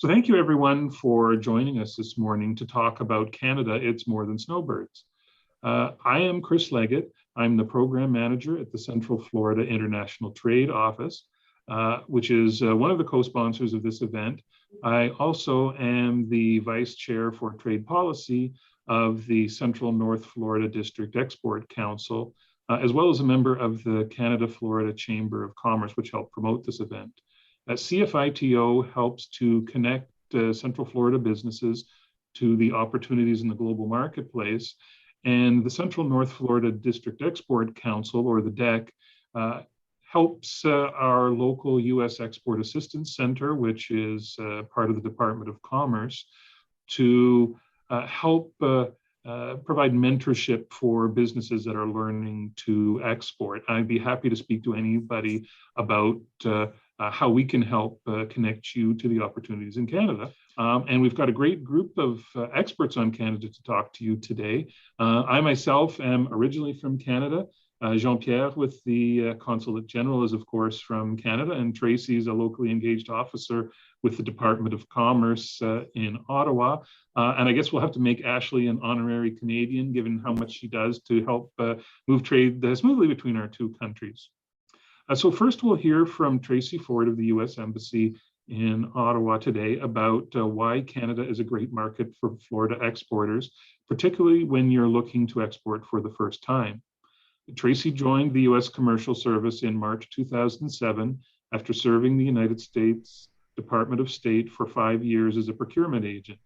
So thank you everyone for joining us this morning to talk about Canada, It's More Than Snowbirds. I am Chris Leggett. I'm the program manager at the Central Florida International Trade Office, which is one of the co-sponsors of this event. I also am the vice chair for trade policy of the Central North Florida District Export Council, as well as a member of the Canada-Florida Chamber of Commerce, which helped promote this event. CFITO helps to connect Central Florida businesses to the opportunities in the global marketplace. And the Central North Florida District Export Council, or the DEC, helps our local U.S. Export Assistance Center, which is part of the Department of Commerce, to help provide mentorship for businesses that are learning to export. I'd be happy to speak to anybody about how we can help connect you to the opportunities in Canada. And we've got a great group of experts on Canada to talk to you today. I myself am originally from Canada. Jean-Pierre with the Consulate-General is, of course, from Canada, and Tracy is a locally engaged officer with the Department of Commerce in Ottawa. And I guess we'll have to make Ashley an honorary Canadian, given how much she does to help move trade smoothly between our two countries. So first, we'll hear from Tracy Ford of the U.S. Embassy in Ottawa today about why Canada is a great market for Florida exporters, particularly when you're looking to export for the first time. Tracy joined the U.S. Commercial Service in March 2007 after serving the United States Department of State for 5 years as a procurement agent.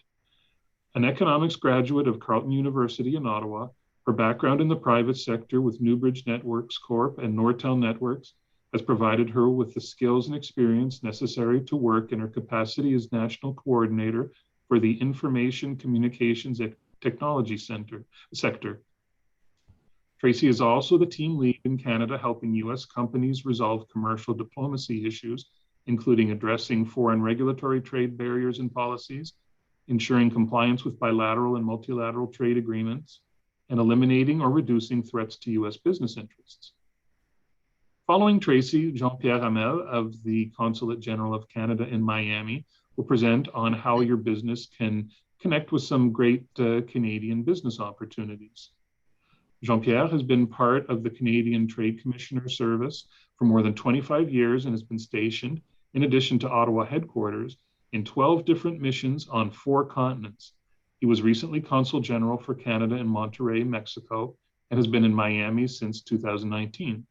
An economics graduate of Carleton University in Ottawa, her background in the private sector with Newbridge Networks Corp. And Nortel Networks has provided her with the skills and experience necessary to work in her capacity as National Coordinator for the Information Communications Technology sector. Tracy is also the team lead in Canada, helping U.S. companies resolve commercial diplomacy issues, including addressing foreign regulatory trade barriers and policies, ensuring compliance with bilateral and multilateral trade agreements, and eliminating or reducing threats to U.S. business interests. Following Tracy, Jean-Pierre Hamel of the Consulate-General of Canada in Miami will present on how your business can connect with some great Canadian business opportunities. Jean-Pierre has been part of the Canadian Trade Commissioner Service for more than 25 years and has been stationed, in addition to Ottawa headquarters, in 12 different missions on 4 continents. He was recently Consul General for Canada in Monterrey, Mexico, and has been in Miami since 2019.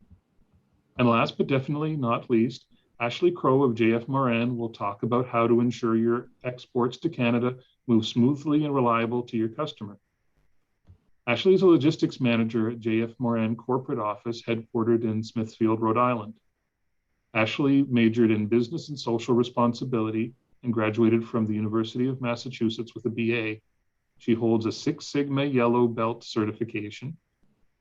And last but definitely not least, Ashley Crow of JF Moran will talk about how to ensure your exports to Canada move smoothly and reliable to your customer. Ashley is a logistics manager at JF Moran corporate office headquartered in Smithfield, Rhode Island. Ashley majored in business and social responsibility and graduated from the University of Massachusetts with a BA. She holds a 6 Sigma Yellow Belt certification.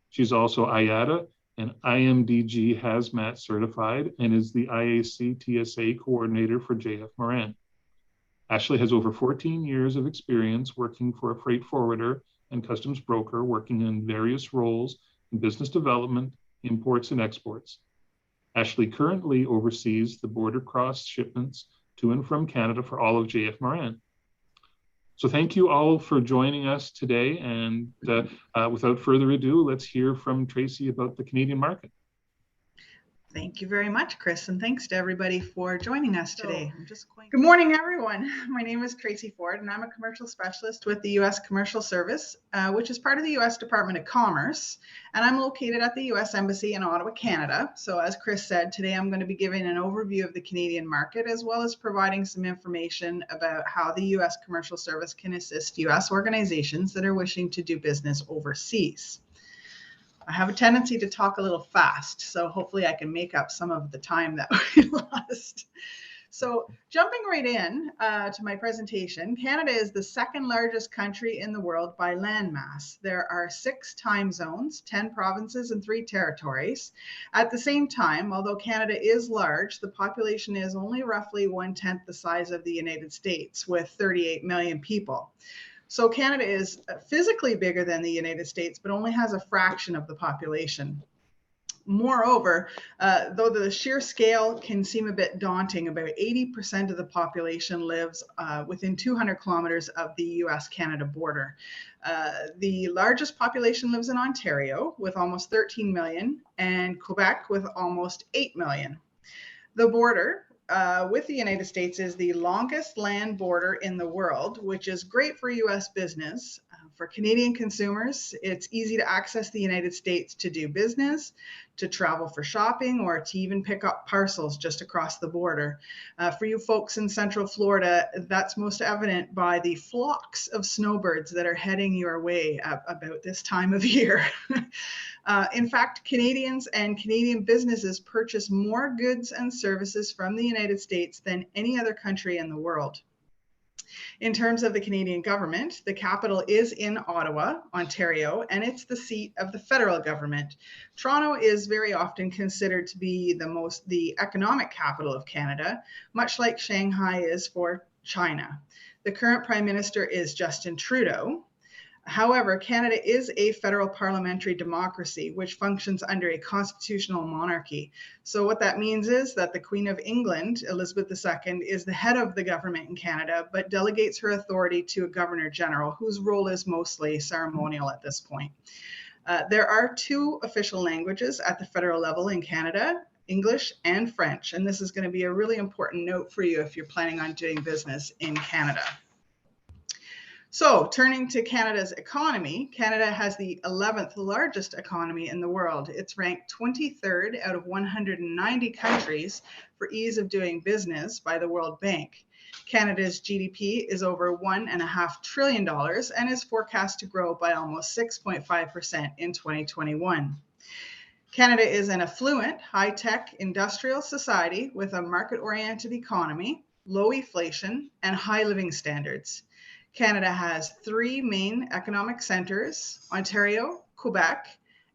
She's also IATA and IMDG Hazmat certified and is the IAC TSA coordinator for JF Moran. Ashley has over 14 years of experience working for a freight forwarder and customs broker, working in various roles in business development, imports, and exports. Ashley currently oversees the border cross shipments to and from Canada for all of JF Moran. So thank you all for joining us today. And without further ado, let's hear from Tracy about the Canadian market. Thank you very much, Chris, and thanks to everybody for joining us today. Good morning, everyone. My name is Tracy Ford, and I'm a commercial specialist with the U.S. Commercial Service, which is part of the U.S. Department of Commerce, and I'm located at the U.S. Embassy in Ottawa, Canada. So as Chris said, today I'm going to be giving an overview of the Canadian market, as well as providing some information about how the U.S. Commercial Service can assist U.S. organizations that are wishing to do business overseas. I have a tendency to talk a little fast, so hopefully I can make up some of the time that we lost. So jumping right in to my presentation, Canada is the 2nd largest country in the world by landmass. There are 6 time zones, 10 provinces, and 3 territories. At the same time, although Canada is large, the population is only roughly 1/10 the size of the United States, with 38 million people. So Canada is physically bigger than the United States, but only has a fraction of the population. Moreover, though the sheer scale can seem a bit daunting, about 80% of the population lives within 200 kilometers of the US-Canada border. The largest population lives in Ontario with almost 13 million and Quebec with almost 8 million. The border with the United States is the longest land border in the world, which is great for US business. For Canadian consumers, it's easy to access the United States to do business, to travel for shopping, or to even pick up parcels just across the border. For you folks in Central Florida, that's most evident by the flocks of snowbirds that are heading your way about this time of year. In fact, Canadians and Canadian businesses purchase more goods and services from the United States than any other country in the world. In terms of the Canadian government, the capital is in Ottawa, Ontario, and it's the seat of the federal government. Toronto is very often considered to be the economic capital of Canada, much like Shanghai is for China. The current Prime Minister is Justin Trudeau. However, Canada is a federal parliamentary democracy, which functions under a constitutional monarchy. So what that means is that the Queen of England, Elizabeth II, is the head of the government in Canada, but delegates her authority to a Governor General, whose role is mostly ceremonial at this point. There are two official languages at the federal level in Canada, English and French, and this is going to be a really important note for you if you're planning on doing business in Canada. So turning to Canada's economy, Canada has the 11th largest economy in the world. It's ranked 23rd out of 190 countries for ease of doing business by the World Bank. Canada's GDP is over $1.5 trillion and is forecast to grow by almost 6.5% in 2021. Canada is an affluent, high-tech industrial society with a market-oriented economy, low inflation, and high living standards. Canada has three main economic centers, Ontario, Quebec,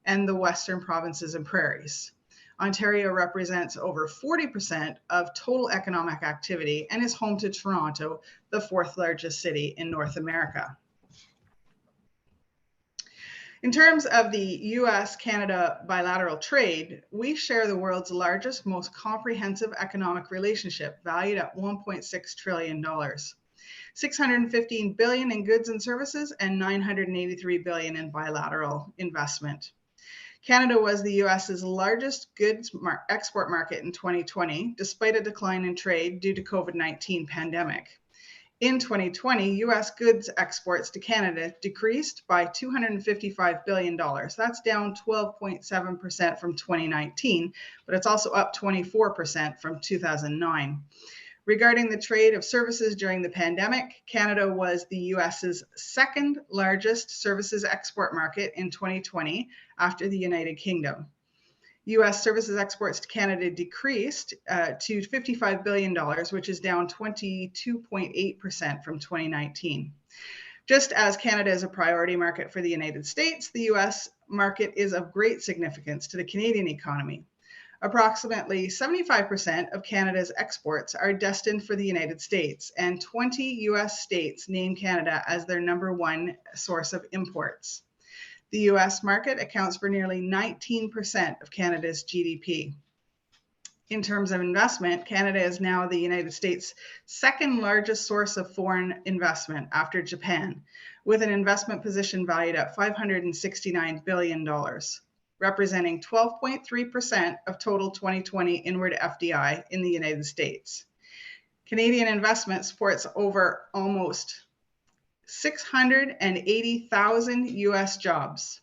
and the Western provinces and prairies. Ontario represents over 40% of total economic activity and is home to Toronto, the fourth largest city in North America. In terms of the US-Canada bilateral trade, we share the world's largest, most comprehensive economic relationship, valued at $1.6 trillion. $615 billion in goods and services and $983 billion in bilateral investment. Canada was the US's largest goods export market in 2020, despite a decline in trade due to COVID-19 pandemic. In 2020, US goods exports to Canada decreased by $255 billion. That's down 12.7% from 2019, but it's also up 24% from 2009. Regarding the trade of services during the pandemic, Canada was the US's second largest services export market in 2020 after the United Kingdom. US services exports to Canada decreased to $55 billion, which is down 22.8% from 2019. Just as Canada is a priority market for the United States, the US market is of great significance to the Canadian economy. Approximately 75% of Canada's exports are destined for the United States, and 20 US states name Canada as their number one source of imports. The US market accounts for nearly 19% of Canada's GDP. In terms of investment, Canada is now the United States' second largest source of foreign investment after Japan, with an investment position valued at $569 billion. Representing 12.3% of total 2020 inward FDI in the United States. Canadian investment supports over almost 680,000 US jobs.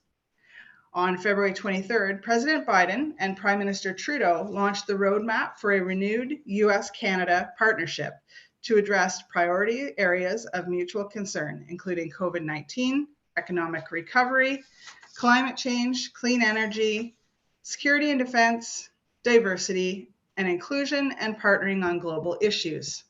On February 23rd, President Biden and Prime Minister Trudeau launched the roadmap for a renewed US-Canada partnership to address priority areas of mutual concern, including COVID-19, economic recovery, climate change, clean energy, security and defense, diversity, and inclusion, and partnering on global issues.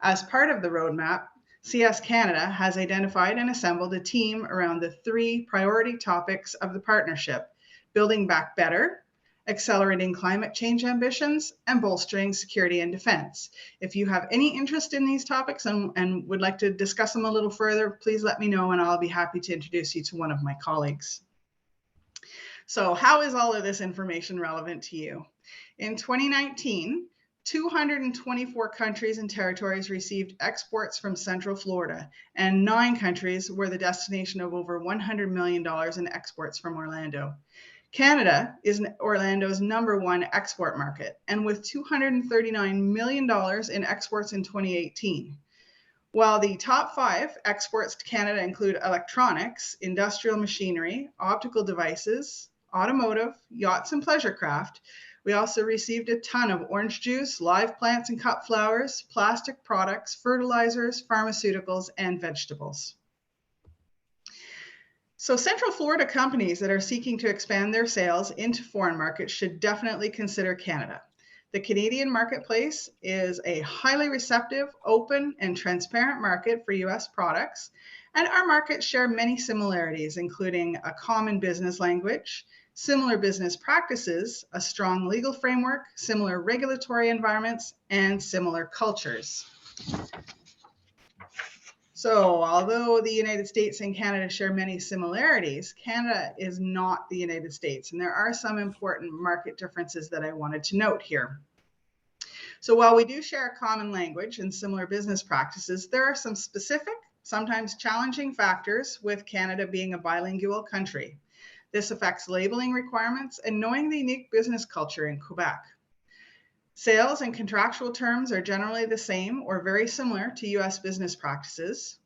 As part of the roadmap, CS Canada has identified and assembled a team around the three priority topics of the partnership: building back better, accelerating climate change ambitions, and bolstering security and defense. If you have any interest in these topics and would like to discuss them a little further, please let me know and I'll be happy to introduce you to one of my colleagues. So how is all of this information relevant to you? In 2019, 224 countries and territories received exports from Central Florida, and 9 countries were the destination of over $100 million in exports from Orlando. Canada is Orlando's #1 export market, and with $239 million in exports in 2018. While the top 5 exports to Canada include electronics, industrial machinery, optical devices, automotive, yachts, and pleasure craft, we also received a ton of orange juice, live plants and cut flowers, plastic products, fertilizers, pharmaceuticals, and vegetables. So Central Florida companies that are seeking to expand their sales into foreign markets should definitely consider Canada. The Canadian marketplace is a highly receptive, open, and transparent market for US products, and our markets share many similarities, including a common business language, similar business practices, a strong legal framework, similar regulatory environments, and similar cultures. So although the United States and Canada share many similarities, Canada is not the United States, and there are some important market differences that I wanted to note here. So while we do share a common language and similar business practices, there are some specific, sometimes challenging factors with Canada being a bilingual country. This affects labeling requirements and knowing the unique business culture in Quebec. Sales and contractual terms are generally the same or very similar to US business practices.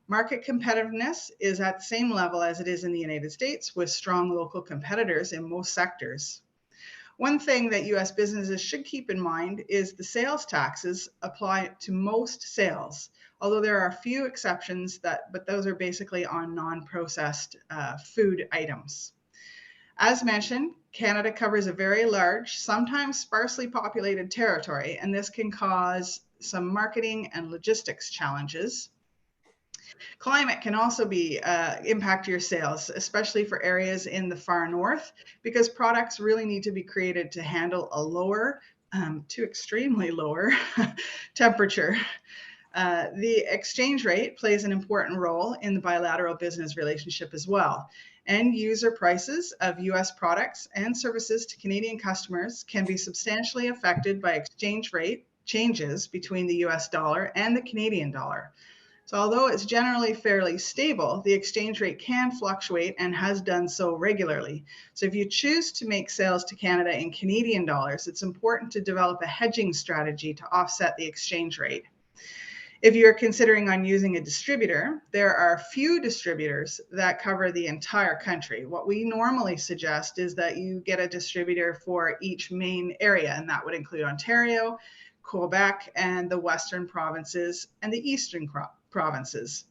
Market competitiveness is at the same level as it is in the United States, with strong local competitors in most sectors. One thing that US businesses should keep in mind is the sales taxes apply to most sales, although there are a few exceptions, but those are basically on non-processed food items. As mentioned, Canada covers a very large, sometimes sparsely populated territory, and this can cause some marketing and logistics challenges. Climate can also impact your sales, especially for areas in the far north, because products really need to be created to handle a lower to extremely lower temperature. The exchange rate plays an important role in the bilateral business relationship as well. End user prices of US products and services to Canadian customers can be substantially affected by exchange rate changes between the US dollar and the Canadian dollar. So although it's generally fairly stable, the exchange rate can fluctuate and has done so regularly. So if you choose to make sales to Canada in Canadian dollars, it's important to develop a hedging strategy to offset the exchange rate. If you're considering on using a distributor, there are few distributors that cover the entire country. What we normally suggest is that you get a distributor for each main area, and that would include Ontario, Quebec, and the Western provinces and the Eastern provinces.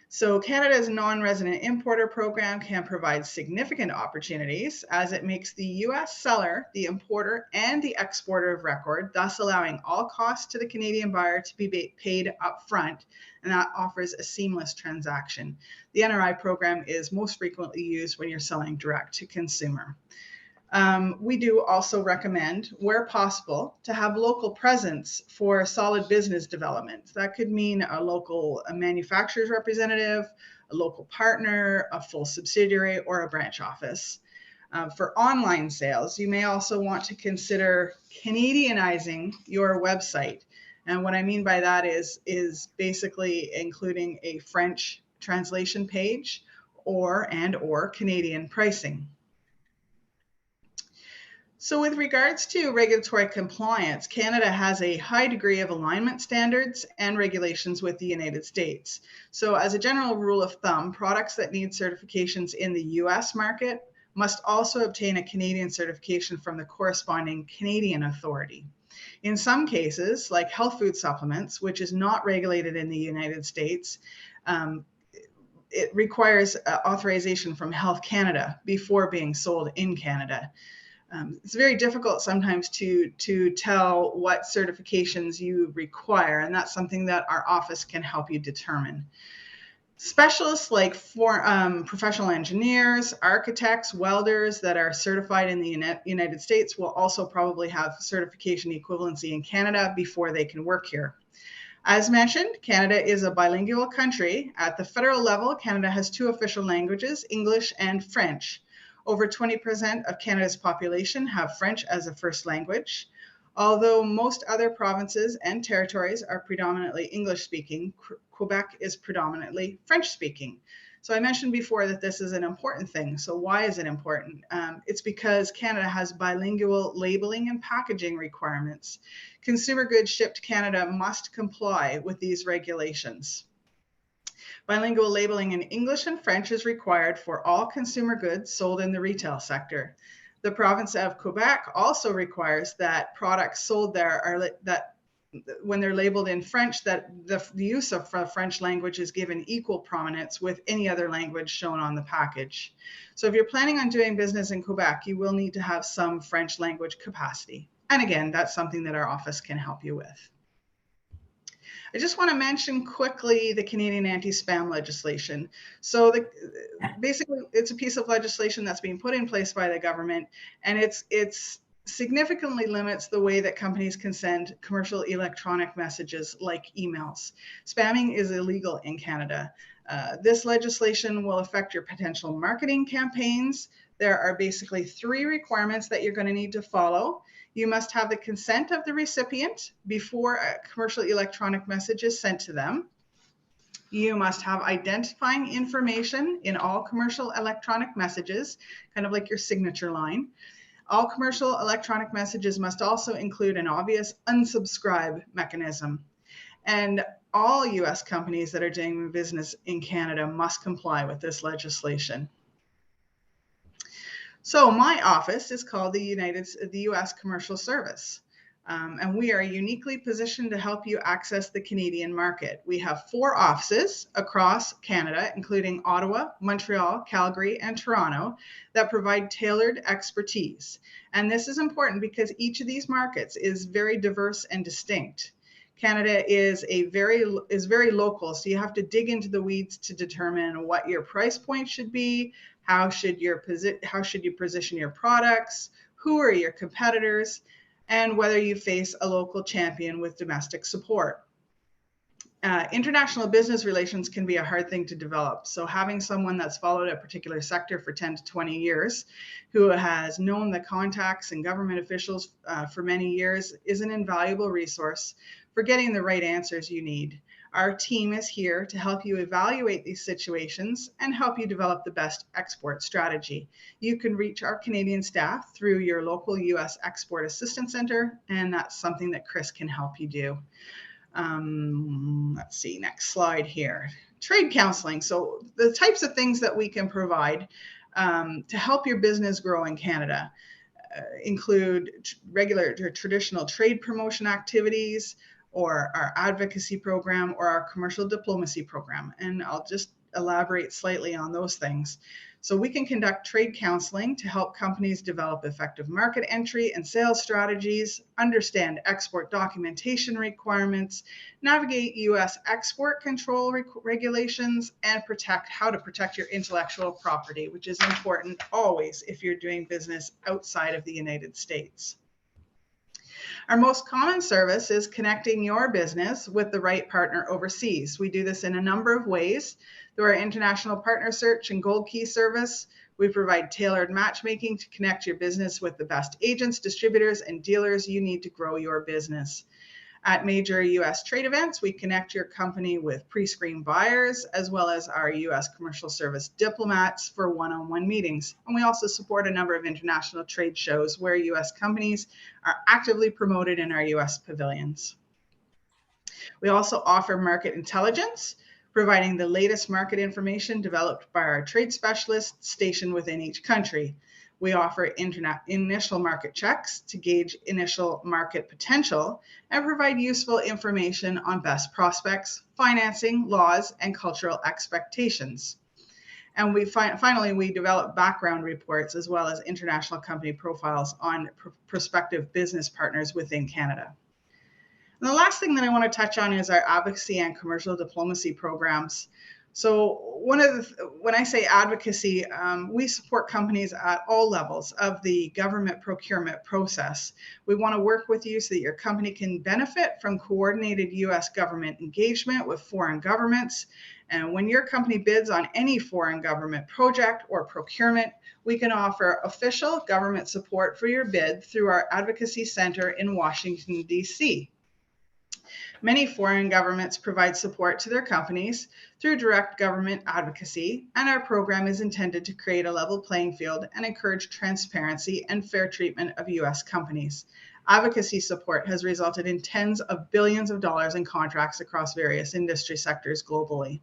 So Canada's non-resident importer program can provide significant opportunities as it makes the US seller the importer and the exporter of record, thus allowing all costs to the Canadian buyer to be paid upfront, and that offers a seamless transaction. The NRI program is most frequently used when you're selling direct to consumer. We do also recommend, where possible, to have local presence for solid business development. That could mean a local manufacturer's representative, a local partner, a full subsidiary, or a branch office. For online sales, you may also want to consider Canadianizing your website. And what I mean by that is basically including a French translation page or Canadian pricing. So with regards to regulatory compliance, Canada has a high degree of alignment standards and regulations with the United States. So as a general rule of thumb, products that need certifications in the US market must also obtain a Canadian certification from the corresponding Canadian authority. In some cases, like health food supplements, which is not regulated in the United States, it requires authorization from Health Canada before being sold in Canada. It's very difficult sometimes to tell what certifications you require, and that's something that our office can help you determine. Specialists like professional engineers, architects, welders that are certified in the United States will also probably have certification equivalency in Canada before they can work here. As mentioned, Canada is a bilingual country. At the federal level, Canada has 2 official languages, English and French. Over 20% of Canada's population have French as a first language. Although most other provinces and territories are predominantly English-speaking, Quebec is predominantly French-speaking. So I mentioned before that this is an important thing. So why is it important? It's because Canada has bilingual labeling and packaging requirements. Consumer goods shipped to Canada must comply with these regulations. Bilingual labeling in English and French is required for all consumer goods sold in the retail sector. The province of Quebec also requires that products sold there are that when they're labeled in French, that the use of French language is given equal prominence with any other language shown on the package. So if you're planning on doing business in Quebec, you will need to have some French language capacity. And again, that's something that our office can help you with. I just want to mention quickly the Canadian anti-spam legislation. So basically, it's a piece of legislation that's being put in place by the government, and it's significantly limits the way that companies can send commercial electronic messages like emails. Spamming is illegal in Canada. This legislation will affect your potential marketing campaigns. There are basically 3 requirements that you're going to need to follow. You must have the consent of the recipient before a commercial electronic message is sent to them. You must have identifying information in all commercial electronic messages, kind of like your signature line. All commercial electronic messages must also include an obvious unsubscribe mechanism. And all US companies that are doing business in Canada must comply with this legislation. So my office is called the US Commercial Service, and we are uniquely positioned to help you access the Canadian market. We have 4 offices across Canada, including Ottawa, Montreal, Calgary, and Toronto, that provide tailored expertise. And this is important because each of these markets is very diverse and distinct. Canada is very local, so you have to dig into the weeds to determine what your price point should be, how should you position your products, who are your competitors, and whether you face a local champion with domestic support. International business relations can be a hard thing to develop. So having someone that's followed a particular sector for 10 to 20 years, who has known the contacts and government officials for many years, is an invaluable resource for getting the right answers you need. Our team is here to help you evaluate these situations and help you develop the best export strategy. You can reach our Canadian staff through your local US Export Assistance Center, and that's something that Chris can help you do. Let's see, next slide here. Trade counseling. So the types of things that we can provide to help your business grow in Canada include regular or traditional trade promotion activities, or our advocacy program, or our commercial diplomacy program. And I'll just elaborate slightly on those things. So we can conduct trade counseling to help companies develop effective market entry and sales strategies, understand export documentation requirements, navigate US export control regulations, and how to protect your intellectual property, which is important always if you're doing business outside of the United States. Our most common service is connecting your business with the right partner overseas. We do this in a number of ways. Through our international partner search and gold key service, we provide tailored matchmaking to connect your business with the best agents, distributors, and dealers you need to grow your business. At major US trade events, we connect your company with pre-screened buyers, as well as our US commercial service diplomats for one-on-one meetings. And we also support a number of international trade shows where US companies are actively promoted in our US pavilions. We also offer market intelligence, providing the latest market information developed by our trade specialists stationed within each country. We offer initial market checks to gauge initial market potential and provide useful information on best prospects, financing, laws, and cultural expectations. And finally, we develop background reports as well as international company profiles on prospective business partners within Canada. And the last thing that I want to touch on is our advocacy and commercial diplomacy programs. So when I say advocacy, we support companies at all levels of the government procurement process. We want to work with you so that your company can benefit from coordinated U.S. government engagement with foreign governments. And when your company bids on any foreign government project or procurement, we can offer official government support for your bid through our Advocacy Center in Washington, D.C. Many foreign governments provide support to their companies through direct government advocacy, and our program is intended to create a level playing field and encourage transparency and fair treatment of U.S. companies. Advocacy support has resulted in tens of billions of dollars in contracts across various industry sectors globally.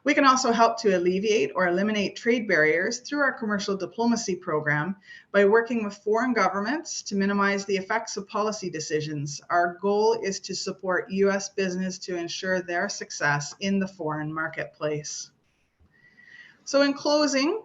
We can also help to alleviate or eliminate trade barriers through our commercial diplomacy program by working with foreign governments to minimize the effects of policy decisions. Our goal is to support U.S. business to ensure their success in the foreign marketplace. So in closing,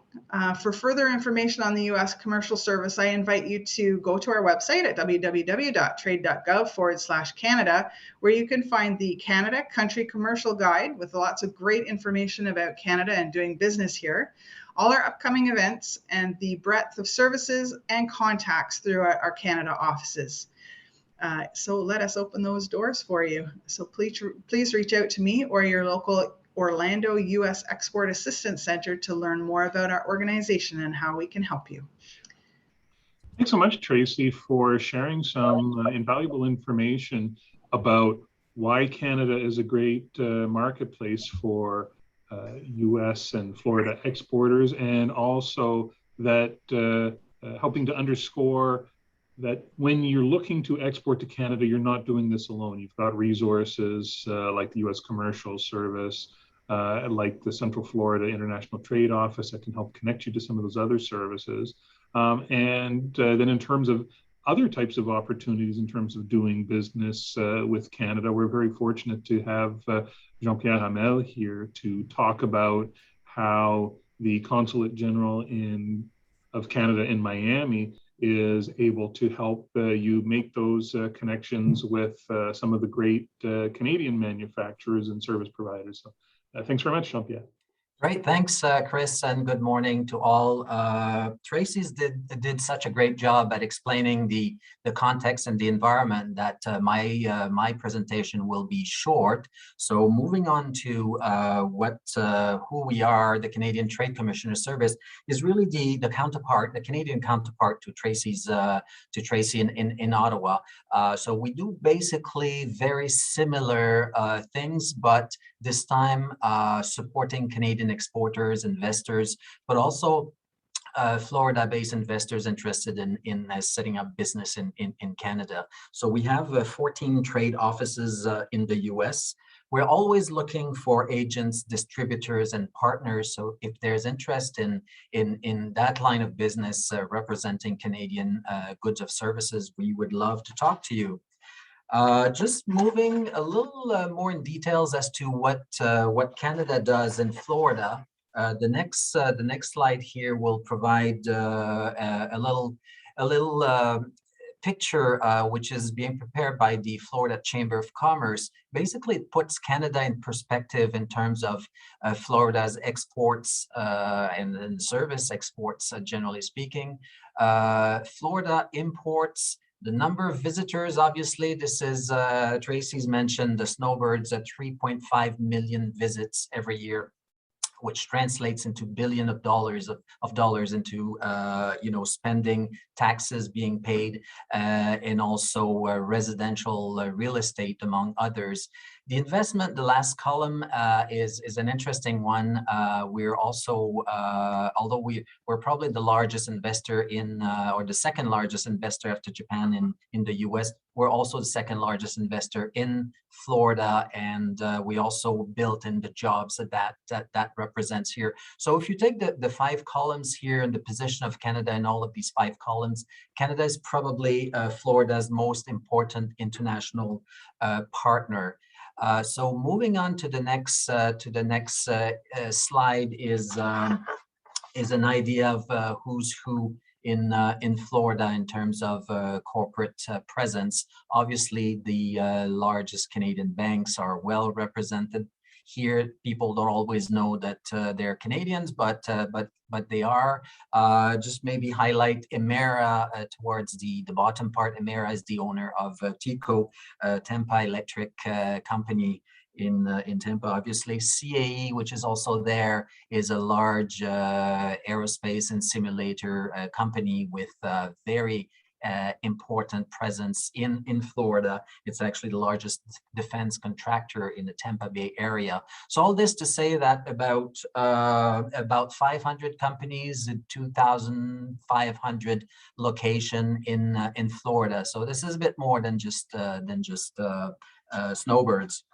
for further information on the U.S. Commercial Service, I invite you to go to our website at www.trade.gov/Canada, where you can find the Canada Country Commercial Guide with lots of great information about Canada and doing business here, all our upcoming events, and the breadth of services and contacts through our Canada offices. So let us open those doors for you. So please reach out to me or your local Orlando U.S. Export Assistance Center to learn more about our organization and how we can help you. Thanks so much, Tracy, for sharing some invaluable information about why Canada is a great marketplace for U.S. and Florida exporters, and also that helping to underscore that when you're looking to export to Canada, you're not doing this alone. You've got resources like the U.S. Commercial Service, like the Central Florida International Trade Office that can help connect you to some of those other services. And then in terms of other types of opportunities in terms of doing business with Canada, we're very fortunate to have Jean-Pierre Hamel here to talk about how the Consulate-General of Canada in Miami is able to help you make those connections with some of the great Canadian manufacturers and service providers. So, thanks very much, Jean-Pierre. Great, thanks, Chris, and good morning to all. Tracy's did such a great job at explaining the context and the environment that my presentation will be short. So moving on to who we are, the Canadian Trade Commissioner Service is really the counterpart, the Canadian counterpart to Tracy in Ottawa. So we do basically very similar things, but this time supporting Canadian exporters, investors, but also Florida-based investors interested in setting up business in Canada. So we have 14 trade offices in the US. We're always looking for agents, distributors, and partners. So if there's interest in that line of business representing Canadian goods or services, we would love to talk to you. Just moving a little more in details as to what Canada does in Florida. The next slide here will provide a little picture which is being prepared by the Florida Chamber of Commerce. Basically, it puts Canada in perspective in terms of Florida's exports and service exports, generally speaking. Florida imports. The number of visitors, obviously, this is, Tracy's mentioned the Snowbirds at 3.5 million visits every year, which translates into billions of dollars into, spending, taxes being paid, and also residential real estate, among others. The investment, the last column, is an interesting one. We're also, although we're probably the largest investor or the second largest investor after Japan in the US, we're also the second largest investor in Florida, and we also built in the jobs that represents here. So if you take the 5 columns here and the position of Canada in all of these 5 columns, Canada is probably Florida's most important international partner. So moving on to the next slide is an idea of who's who in Florida in terms of corporate presence. Obviously, the largest Canadian banks are well represented. here people don't always know that they're Canadians, but they are. Just maybe highlight Emera towards the bottom part. Emera is the owner of TECO, Tampa Electric Company in Tampa. Obviously, CAE, which is also there, is a large aerospace and simulator company with very important presence in Florida. It's actually the largest defense contractor in the Tampa Bay area. So all this to say that about 500 companies, 2,500 location in Florida. So this is a bit more than just Snowbirds.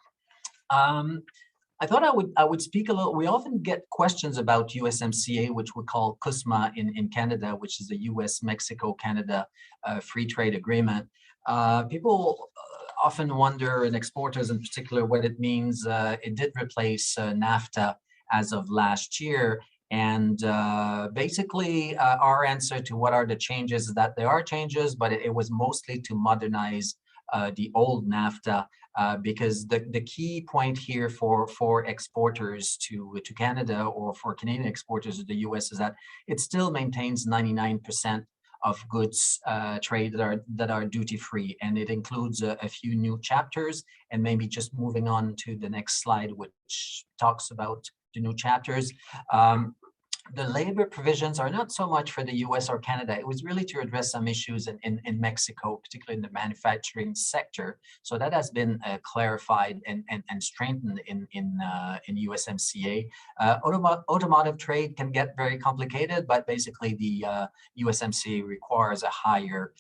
I thought I would speak a little. We often get questions about USMCA, which we call CUSMA in Canada, which is the US, Mexico, Canada free trade agreement. People often wonder, and exporters in particular, what it means. It did replace NAFTA as of last year. And basically, our answer to what are the changes is that there are changes, but it was mostly to modernize the old NAFTA. Because the key point here for exporters to Canada or for Canadian exporters to the US is that it still maintains 99% of goods trade that are duty-free, and it includes a few new chapters. And maybe just moving on to the next slide, which talks about the new chapters. The labor provisions are not so much for the US or Canada. It was really to address some issues in Mexico, particularly in the manufacturing sector. So that has been clarified and strengthened in USMCA. Automotive trade can get very complicated, but basically the USMCA requires a higher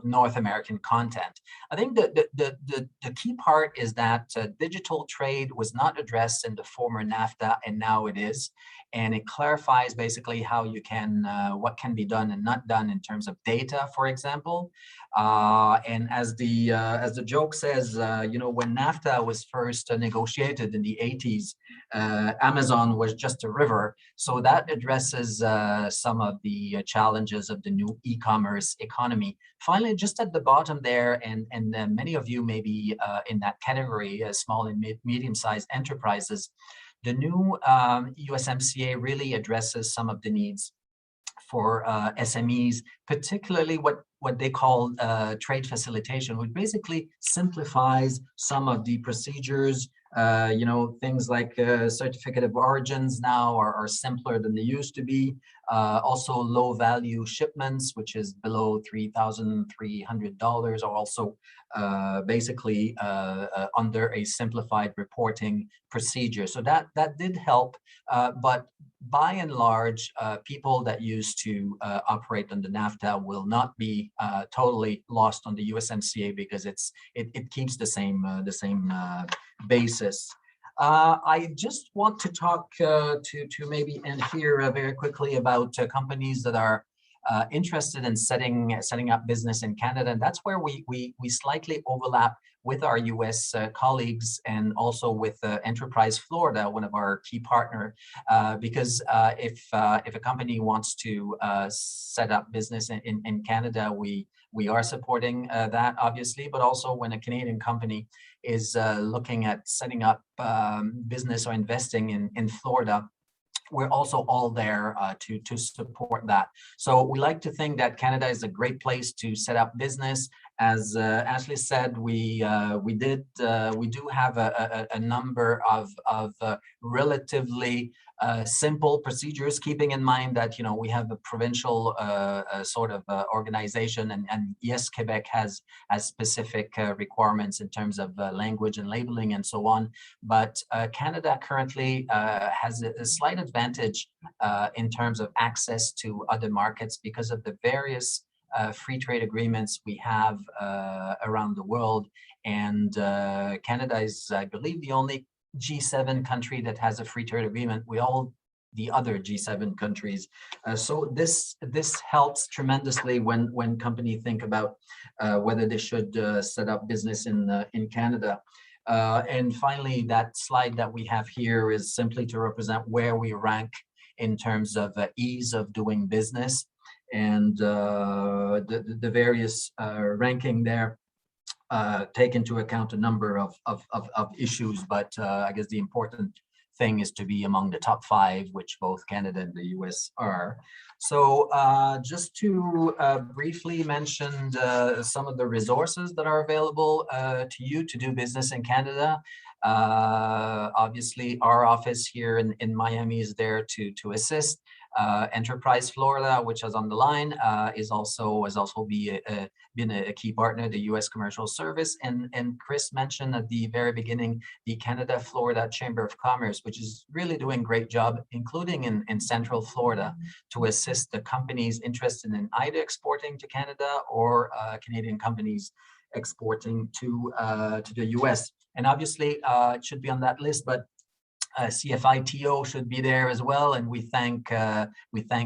North American content. I think the key part is that digital trade was not addressed in the former NAFTA, and now it is. And it clarifies basically how you can, what can be done and not done in terms of data, for example. And as the joke says, when NAFTA was first negotiated in the 80s, Amazon was just a river. So that addresses some of the challenges of the new e-commerce economy. Finally, just at the bottom there, and many of you may be in that category, small and medium-sized enterprises, the new USMCA really addresses some of the needs for SMEs, particularly what they call trade facilitation, which basically simplifies some of the procedures. Things like certificate of origins now are simpler than they used to be. Also low value shipments, which is below $3,300, are also basically under a simplified reporting procedure. So that did help, but by and large, people that used to operate under NAFTA will not be totally lost on the USMCA because it keeps the same basis. I just want to talk to maybe end here very quickly about companies that are interested in setting up business in Canada, and that's where we slightly overlap with our US colleagues and also with Enterprise Florida, one of our key partners, because if a company wants to set up business in Canada, we are supporting that, obviously, but also when a Canadian company is looking at setting up business or investing in Florida, we're also all there to support that. So we like to think that Canada is a great place to set up business. As Ashley said, we do have a number of relatively simple procedures, keeping in mind that we have a provincial sort of organization, and yes, Quebec has specific requirements in terms of language and labeling and so on. But Canada currently has a slight advantage in terms of access to other markets because of the various free trade agreements we have around the world. And Canada is, I believe, the only G7 country that has a free trade agreement with all the other G7 countries. So this helps tremendously when companies think about whether they should set up business in Canada. And finally, that slide that we have here is simply to represent where we rank in terms of ease of doing business. And the various ranking there take into account a number of issues, but I guess the important thing is to be among the top 5, which both Canada and the US are. So just to briefly mention some of the resources that are available to you to do business in Canada. Obviously, our office here in Miami is there to assist. Enterprise Florida, which is on the line, has also been a key partner, the U.S. Commercial Service, and Chris mentioned at the very beginning the Canada-Florida Chamber of Commerce, which is really doing a great job, including in Central Florida, to assist the companies interested in either exporting to Canada or Canadian companies exporting to the U.S. And obviously, it should be on that list, but CFITO should be there as well, and we thank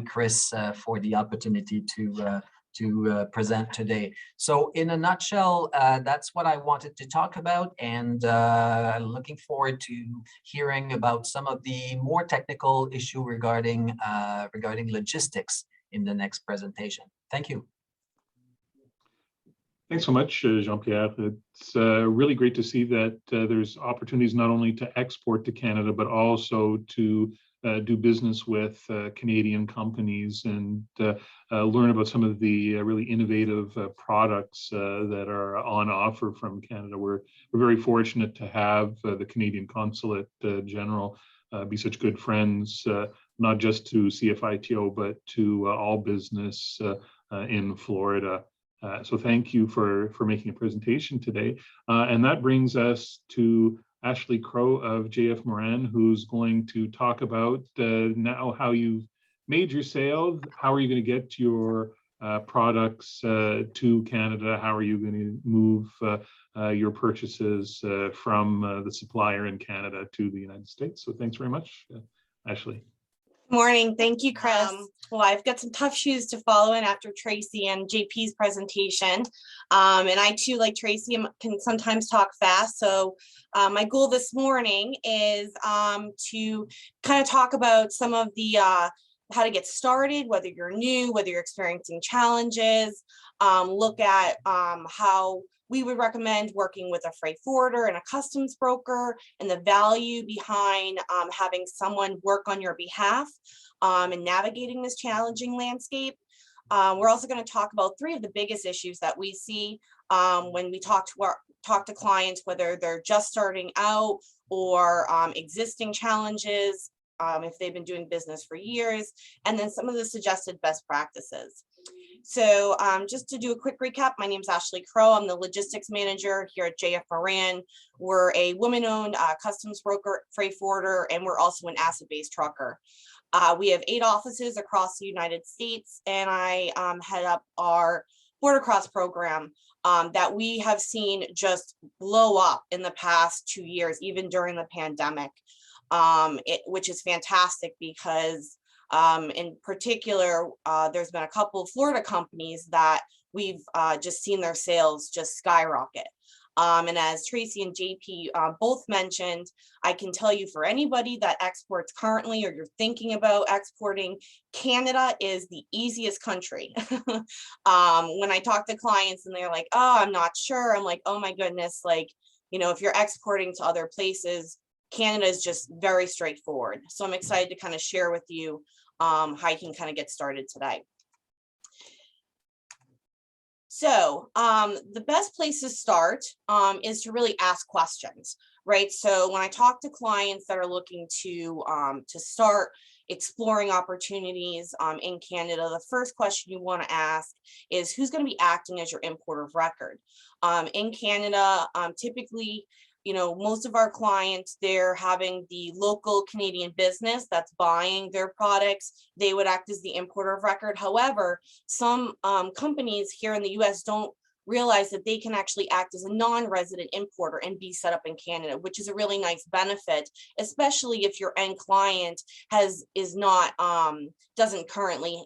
Chris for the opportunity to present today. So in a nutshell, that's what I wanted to talk about, and looking forward to hearing about some of the more technical issue regarding logistics in the next presentation. Thank you. Thanks so much, Jean-Pierre. It's really great to see that there's opportunities not only to export to Canada, but also to do business with Canadian companies and learn about some of the really innovative products that are on offer from Canada. We're very fortunate to have the Canadian Consulate-General be such good friends, not just to CFITO, but to all business in Florida. So thank you for making a presentation today. And that brings us to Ashley Crow of JF Moran, who's going to talk about now how you've made your sale. How are you going to get your products to Canada? How are you going to move your purchases from the supplier in Canada to the United States? So thanks very much, Ashley. Morning. Thank you, Chris. Well, I've got some tough shoes to follow in after Tracy and JP's presentation. And I too, like Tracy, can sometimes talk fast. So my goal this morning is to kind of talk about some of the how to get started, whether you're new, whether you're experiencing challenges, look at how we would recommend working with a freight forwarder and a customs broker, and the value behind having someone work on your behalf and navigating this challenging landscape. We're also going to talk about 3 of the biggest issues that we see when we talk to clients, whether they're just starting out or existing challenges, if they've been doing business for years, and then some of the suggested best practices. So just to do a quick recap, my name is Ashley Crow. I'm the logistics manager here at JF Moran. We're a woman-owned customs broker, freight forwarder, and we're also an asset-based trucker. We have 8 offices across the United States, and I head up our border cross program that we have seen just blow up in the past 2 years, even during the pandemic, which is fantastic because in particular, there's been a couple of Florida companies that we've just seen their sales just skyrocket. And as Tracy and JP both mentioned, I can tell you for anybody that exports currently or you're thinking about exporting, Canada is the easiest country. When I talk to clients and they're like, oh, I'm not sure. I'm like, oh my goodness, like, you know, if you're exporting to other places, Canada is just very straightforward. So I'm excited to kind of share with you how you can kind of get started today. So the best place to start is to really ask questions, right? So when I talk to clients that are looking to start exploring opportunities in Canada, the first question you want to ask is who's going to be acting as your importer of record? In Canada, typically, you know, most of our clients, they're having the local Canadian business that's buying their products. They would act as the importer of record. However, some companies here in the US don't realize that they can actually act as a non-resident importer and be set up in Canada, which is a really nice benefit, especially if your end client doesn't currently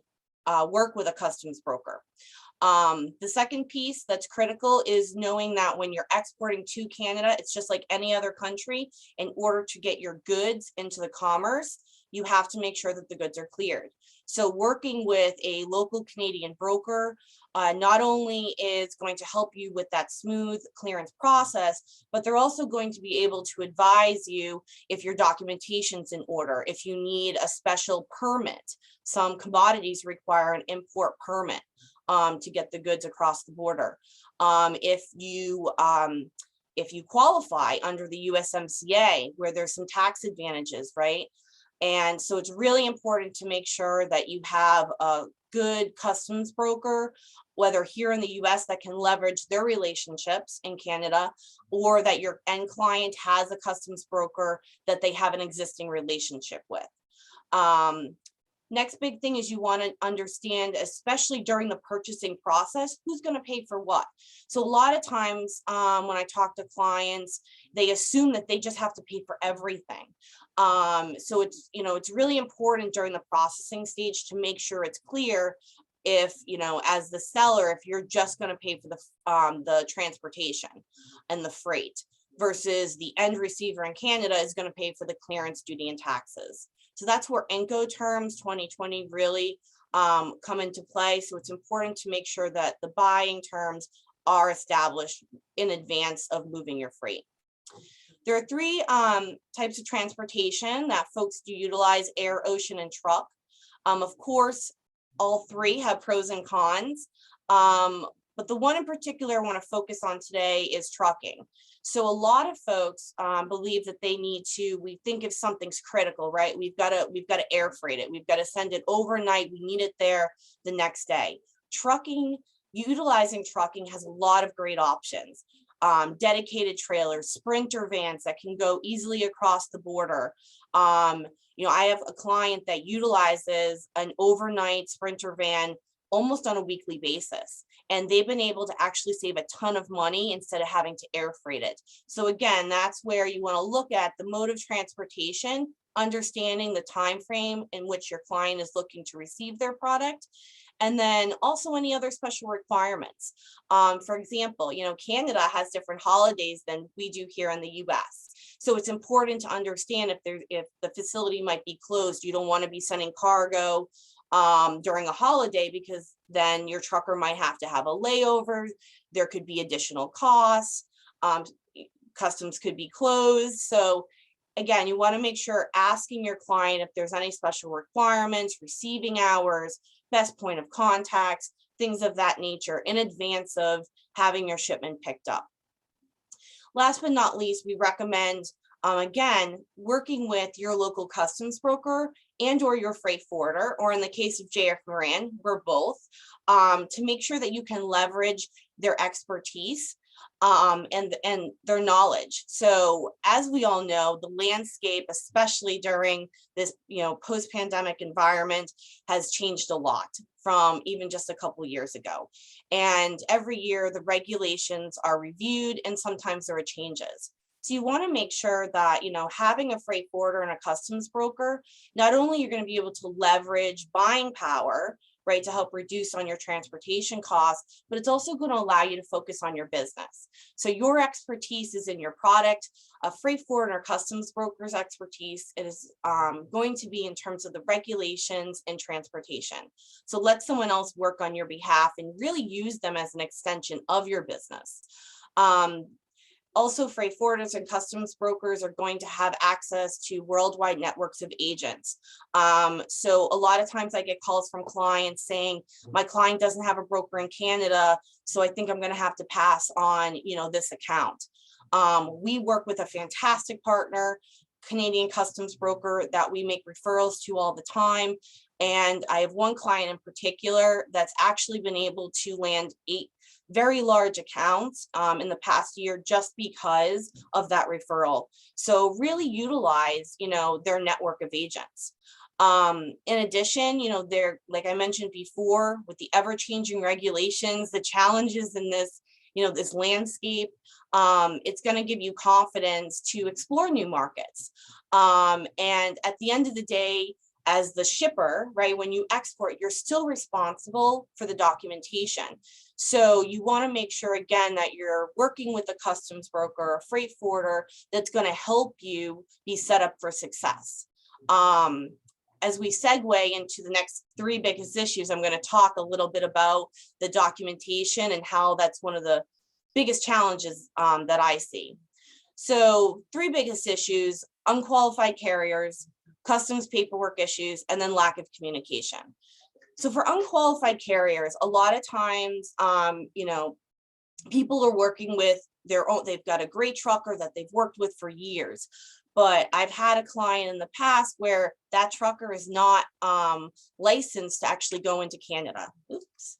work with a customs broker. The second piece that's critical is knowing that when you're exporting to Canada, it's just like any other country. In order to get your goods into the commerce, you have to make sure that the goods are cleared. So working with a local Canadian broker not only is going to help you with that smooth clearance process, but they're also going to be able to advise you if your documentation's in order, if you need a special permit. Some commodities require an import permit to get the goods across the border. If you qualify under the USMCA, where there's some tax advantages, right? And so it's really important to make sure that you have a good customs broker, whether here in the US that can leverage their relationships in Canada, or that your end client has a customs broker that they have an existing relationship with. Next big thing is you want to understand, especially during the purchasing process, who's going to pay for what. So a lot of times when I talk to clients, they assume that they just have to pay for everything. So it's, it's really important during the processing stage to make sure it's clear if, as the seller, if you're just going to pay for the transportation and the freight, versus the end receiver in Canada is going to pay for the clearance, duty, and taxes. So that's where Incoterms 2020 really come into play. So it's important to make sure that the buying terms are established in advance of moving your freight. There are three types of transportation that folks do utilize: air, ocean, and truck. Of course, all three have pros and cons. But the one in particular I want to focus on today is trucking. So a lot of folks believe that they need to, we think if something's critical, right? We've got to air freight it. We've got to send it overnight. We need it there the next day. Utilizing trucking has a lot of great options. Dedicated trailers, sprinter vans that can go easily across the border. I have a client that utilizes an overnight sprinter van almost on a weekly basis. And they've been able to actually save a ton of money instead of having to air freight it. So again, that's where you want to look at the mode of transportation, understanding the time frame in which your client is looking to receive their product, and then also any other special requirements. For example, Canada has different holidays than we do here in the US. So it's important to understand if the facility might be closed. You don't want to be sending cargo during a holiday, because then your trucker might have to have a layover. There could be additional costs. Customs could be closed. So again, you want to make sure asking your client if there's any special requirements, receiving hours, best point of contact, things of that nature in advance of having your shipment picked up. Last but not least, we recommend, again, working with your local customs broker and or your freight forwarder, or in the case of JF Moran, we're both, to make sure that you can leverage their expertise and their knowledge. So as we all know, the landscape, especially during this post-pandemic environment, has changed a lot from even just a couple of years ago. And every year the regulations are reviewed and sometimes there are changes. So you want to make sure that, having a freight forwarder and a customs broker, not only you're going to be able to leverage buying power, right, to help reduce on your transportation costs, but it's also going to allow you to focus on your business. So your expertise is in your product. A freight forwarder or customs broker's expertise is going to be in terms of the regulations and transportation. So let someone else work on your behalf and really use them as an extension of your business. Also, freight forwarders and customs brokers are going to have access to worldwide networks of agents. So a lot of times I get calls from clients saying, my client doesn't have a broker in Canada, so I think I'm going to have to pass on, this account. We work with a fantastic partner, Canadian customs broker, that we make referrals to all the time. And I have one client in particular that's actually been able to land 8 very large accounts in the past year just because of that referral. So really utilize, their network of agents. In addition, they're, like I mentioned before, with the ever-changing regulations, the challenges in this, this landscape, it's going to give you confidence to explore new markets. And at the end of the day, as the shipper, right, when you export, you're still responsible for the documentation. So you want to make sure, again, that you're working with a customs broker or a freight forwarder that's going to help you be set up for success. as we segue into the next three biggest issues, I'm going to talk a little bit about the documentation and how that's one of the biggest challenges that I see. So three biggest issues: unqualified carriers, customs paperwork issues, and then lack of communication. So for unqualified carriers, a lot of times, people are working with their own, they've got a great trucker that they've worked with for years. But I've had a client in the past where that trucker is not licensed to actually go into Canada. Oops.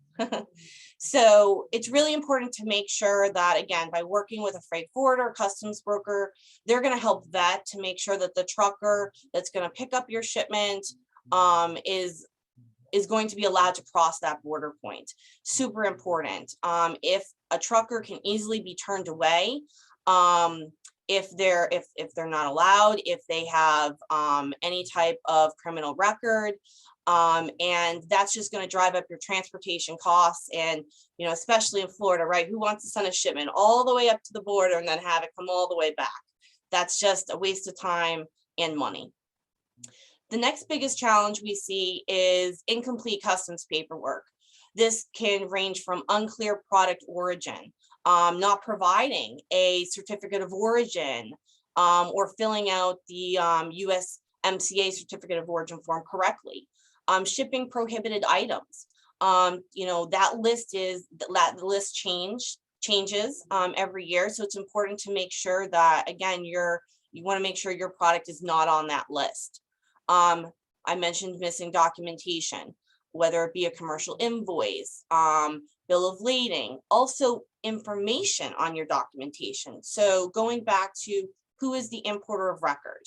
So it's really important to make sure that, again, by working with a freight forwarder, customs broker, they're going to help vet to make sure that the trucker that's going to pick up your shipment is going to be allowed to cross that border point. Super important. If a trucker can easily be turned away, if they're not allowed, if they have any type of criminal record, and that's just going to drive up your transportation costs. And especially in Florida, right? Who wants to send a shipment all the way up to the border and then have it come all the way back? That's just a waste of time and money. The next biggest challenge we see is incomplete customs paperwork. This can range from unclear product origin, not providing a certificate of origin, or filling out the USMCA certificate of origin form correctly. Shipping prohibited items. That list changes every year. So it's important to make sure that, again, you want to make sure your product is not on that list. I mentioned missing documentation, whether it be a commercial invoice, bill of lading, also information on your documentation. So going back to who is the importer of record,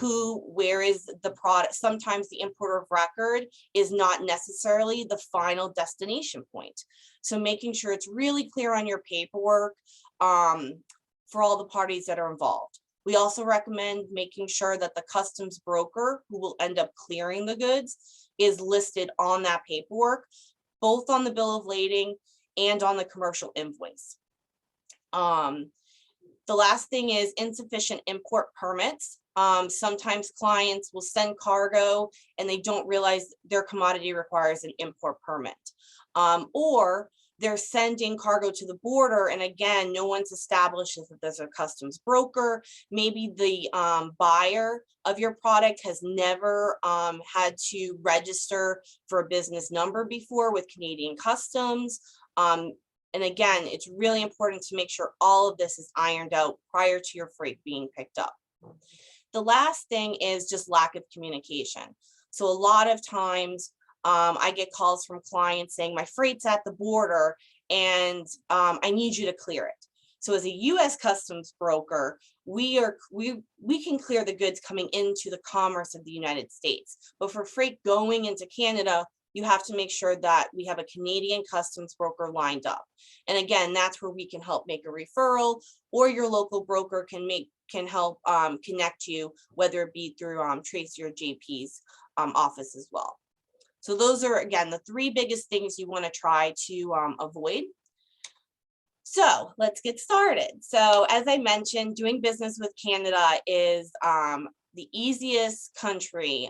where is the product? Sometimes the importer of record is not necessarily the final destination point. So making sure it's really clear on your paperwork for all the parties that are involved. We also recommend making sure that the customs broker who will end up clearing the goods is listed on that paperwork, both on the bill of lading and on the commercial invoice. The last thing is insufficient import permits. Sometimes clients will send cargo and they don't realize their commodity requires an import permit. Or they're sending cargo to the border, and again, no one's established that there's a customs broker. Maybe the buyer of your product has never had to register for a business number before with Canadian Customs. And again, it's really important to make sure all of this is ironed out prior to your freight being picked up. The last thing is just lack of communication. So a lot of times, I get calls from clients saying my freight's at the border and I need you to clear it. So as a U.S. customs broker, we can clear the goods coming into the commerce of the United States. But for freight going into Canada, you have to make sure that we have a Canadian customs broker lined up. And again, that's where we can help make a referral, or your local broker can help connect you, whether it be through Tracy or JP's office as well. So those are, again, the three biggest things you want to try to avoid. So let's get started. So as I mentioned, doing business with Canada is the easiest country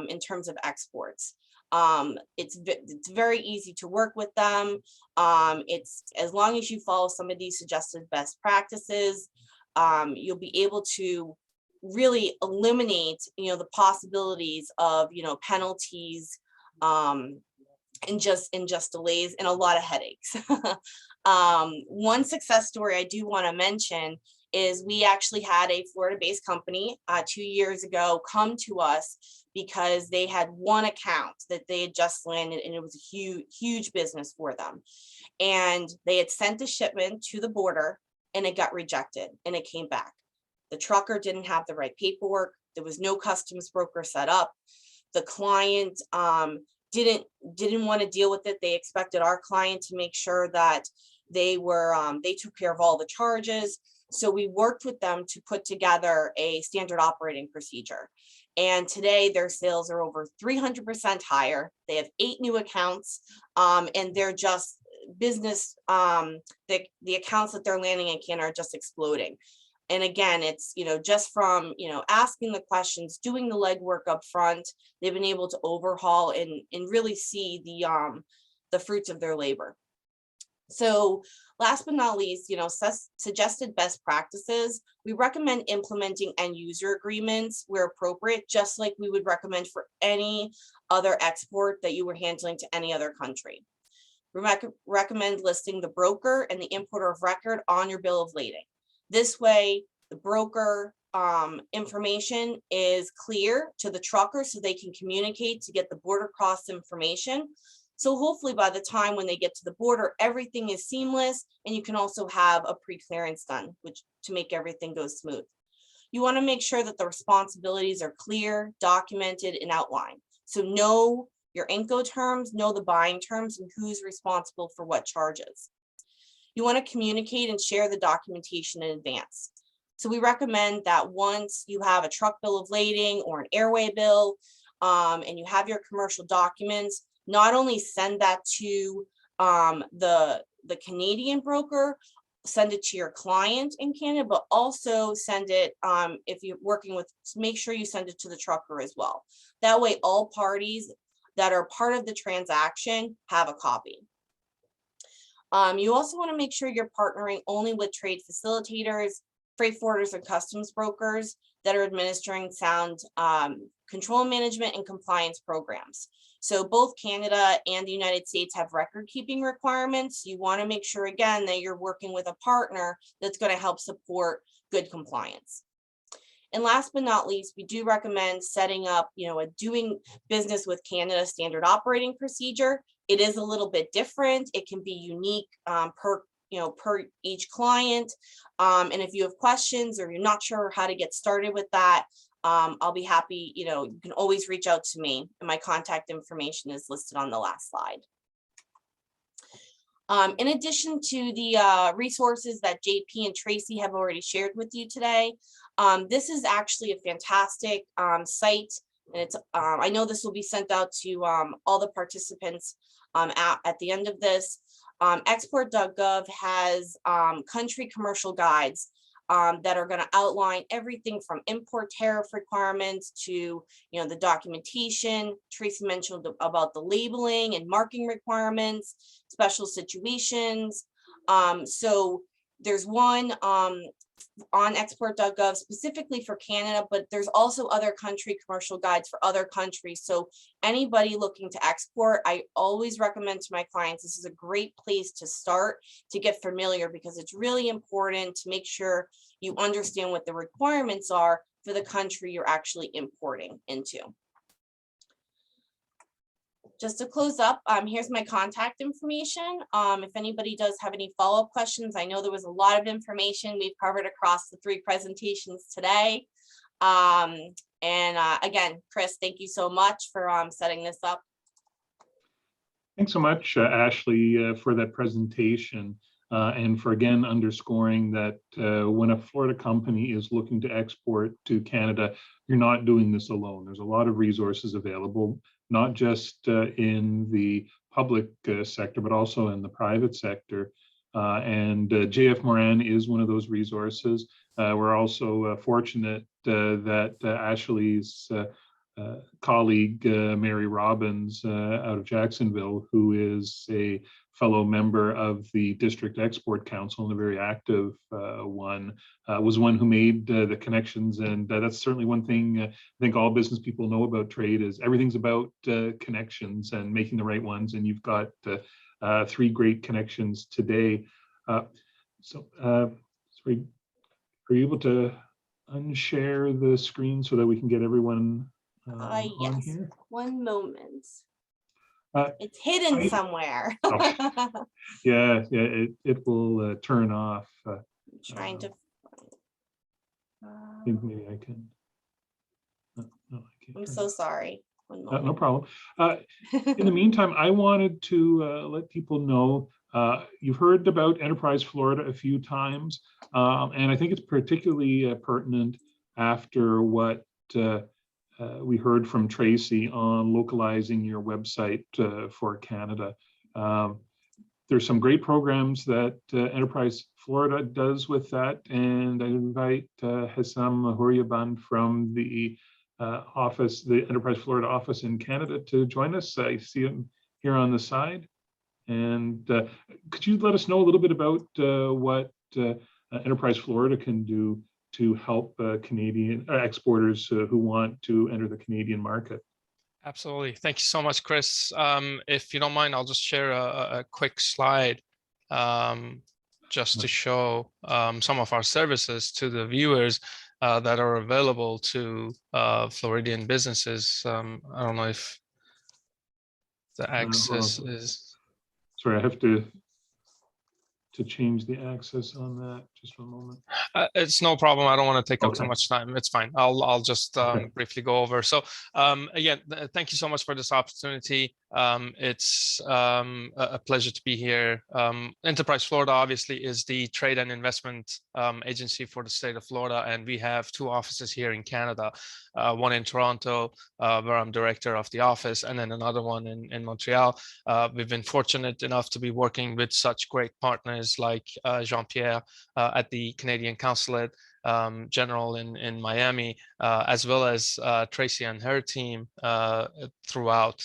in terms of exports. It's very easy to work with them. It's as long as you follow some of these suggested best practices, you'll be able to really eliminate, the possibilities of, penalties, and just delays and a lot of headaches. One success story I do want to mention is we actually had a Florida-based company 2 years ago come to us because they had one account that they had just landed, and it was a huge business for them. And they had sent a shipment to the border and it got rejected and it came back. The trucker didn't have the right paperwork. There was no customs broker set up. The client didn't want to deal with it. They expected our client to make sure that they took care of all the charges. So we worked with them to put together a standard operating procedure. And today their sales are over 300% higher. They have 8 new accounts, and they're just business. The accounts that they're landing in Canada are just exploding. And again, it's, just from, asking the questions, doing the legwork up front, they've been able to overhaul and really see the fruits of their labor. So last but not least, suggested best practices. We recommend implementing end user agreements where appropriate, just like we would recommend for any other export that you were handling to any other country. We recommend listing the broker and the importer of record on your bill of lading. This way, the broker information is clear to the trucker so they can communicate to get the border cross information. So hopefully by the time when they get to the border, everything is seamless, and you can also have a pre-clearance done, which to make everything go smooth. You want to make sure that the responsibilities are clear, documented, and outlined. So know your Incoterms, know the buying terms, and who's responsible for what charges. You want to communicate and share the documentation in advance. So we recommend that once you have a truck bill of lading or an airway bill, and you have your commercial documents, not only send that to the Canadian broker, send it to your client in Canada, but also send it, if you're working with, make sure you send it to the trucker as well. That way all parties that are part of the transaction have a copy. You also want to make sure you're partnering only with trade facilitators, freight forwarders, and customs brokers that are administering sound control management and compliance programs. So both Canada and the United States have record keeping requirements. You want to make sure, again, that you're working with a partner that's going to help support good compliance. And last but not least, we do recommend setting up, a doing business with Canada standard operating procedure. It is a little bit different. It can be unique per each client. And if you have questions or you're not sure how to get started with that, I'll be happy, you can always reach out to me, and my contact information is listed on the last slide. In addition to the resources that JP and Tracy have already shared with you today, this is actually a fantastic site, and it's I know this will be sent out to all the participants at the end of this. Export.gov has country commercial guides that are going to outline everything from import tariff requirements to the documentation. Tracy mentioned about the labeling and marking requirements, special situations. So there's one on export.gov specifically for Canada, but there's also other country commercial guides for other countries. So anybody looking to export, I always recommend to my clients, this is a great place to start to get familiar, because it's really important to make sure you understand what the requirements are for the country you're actually importing into. Just to close up, here's my contact information. If anybody does have any follow-up questions, I know there was a lot of information we've covered across the 3 presentations today. Again, Chris, thank you so much for setting this up. Thanks so much, Ashley, for that presentation, and for again underscoring that when a Florida company is looking to export to Canada, you're not doing this alone. There's a lot of resources available, not just in the public sector, but also in the private sector. And JF Moran is one of those resources. We're also fortunate that Ashley's colleague, Mary Robbins out of Jacksonville, who is a fellow member of the District Export Council and a very active one, was one who made the connections. And that's certainly one thing I think all business people know about trade is everything's about connections and making the right ones. And you've got 3 great connections today. Sorry, are you able to unshare the screen so that we can get everyone on yes. here? One moment. It's hidden somewhere. Okay. Yeah, it will turn off. I'm trying to. I think maybe I can. No, I can't. I'm so sorry. One moment. No problem. In the meantime, I wanted to let people know you've heard about Enterprise Florida a few times, and I think it's particularly pertinent after what we heard from Tracy on localizing your website for Canada. there's some great programs that Enterprise Florida does with that, and I invite Hessam Houriaban from the office, the Enterprise Florida office in Canada, to join us. I see him here on the side. And could you let us know a little bit about what Enterprise Florida can do to help Canadian exporters who want to enter the Canadian market? Absolutely. Thank you so much, Chris. If you don't mind, I'll just share a quick slide just to show some of our services to the viewers that are available to Floridian businesses. I don't know if the access is... Sorry, I have to change the access on that. Just one moment. It's no problem. I don't want to take up Okay. too much time. It's fine. I'll just briefly go over. So again, thank you so much for this opportunity. It's a pleasure to be here. Enterprise Florida obviously is the trade and investment agency for the state of Florida, and we have 2 offices here in Canada, one in Toronto, where I'm director of the office, and then another one in Montreal. We've been fortunate enough to be working with such great partners like Jean-Pierre at the Canadian Consulate-General in Miami, as well as Tracy and her team throughout